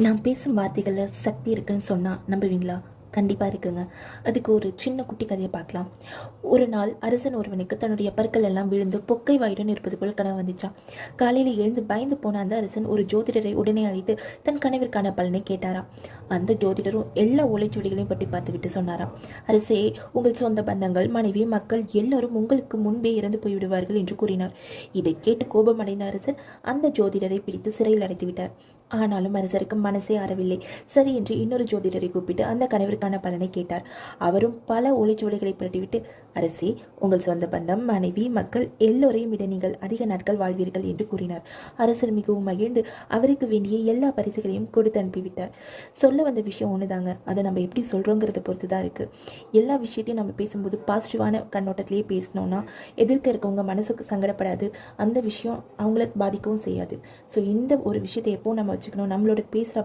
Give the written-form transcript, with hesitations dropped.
நான் பேசும் வார்த்தைகளில் சக்தி இருக்குன்னு சொன்னால் நம்புவீங்களா? கண்டிப்பாக இருக்குங்க. அதுக்கு ஒரு சின்ன குட்டி கதையை பார்க்கலாம். ஒரு நாள் அரசன் ஒருவனுக்கு தன்னுடைய பற்கள் எல்லாம் விழுந்து பொக்கை வாயுடன் இருப்பது போல் கனவு வந்துச்சான். காலையில் எழுந்து பயந்து போன அந்த அரசன் ஒரு ஜோதிடரை உடனே அழைத்து தன் கனவிற்கான பலனை கேட்டாராம். அந்த ஜோதிடரும் எல்லா ஓலைச்சுவடிகளையும் பற்றி பார்த்துவிட்டு சொன்னாராம், அரசே, உங்கள் சொந்த பந்தங்கள், மனைவி, மக்கள் எல்லோரும் உங்களுக்கு முன்பே இறந்து போய்விடுவார்கள் என்று கூறினார். இதை கேட்டு கோபமடைந்த அரசன் அந்த ஜோதிடரை பிடித்து சிறையில் அடைத்து விட்டார். ஆனாலும் அரசருக்கு மனசே ஆறவில்லை. சரி என்று இன்னொரு ஜோதிடரை கூப்பிட்டு அந்த கனவிற்கான பலனை கேட்டார். அவரும் பல ஓலைச்சுவடிகளை புரட்டிவிட்டு, அரசே, உங்கள் சொந்த பந்தம், மனைவி, மக்கள் எல்லோரையும் விட நீங்கள் அதிக நாட்கள் வாழ்வீர்கள் என்று கூறினார். அரசர் மிகவும் மகிழ்ந்து அவருக்கு வேண்டிய எல்லா பரிசுகளையும் கொடுத்து அனுப்பிவிட்டார். சொல்ல வந்த விஷயம் ஒண்ணுதாங்க, அதை நம்ம எப்படி சொல்றோங்கிறத பொறுத்து தான் இருக்கு. எல்லா விஷயத்தையும் நம்ம பேசும்போது பாசிட்டிவான கண்ணோட்டத்திலேயே பேசணும்னா எதிர்க்க இருக்கவங்க மனசுக்கு சங்கடப்படாது, அந்த விஷயம் அவங்கள பாதிக்கவும் செய்யாது. ஸோ இந்த ஒரு விஷயத்தை எப்போ நம்ம வச்சுக்கணும், நம்மளோட பேசுகிற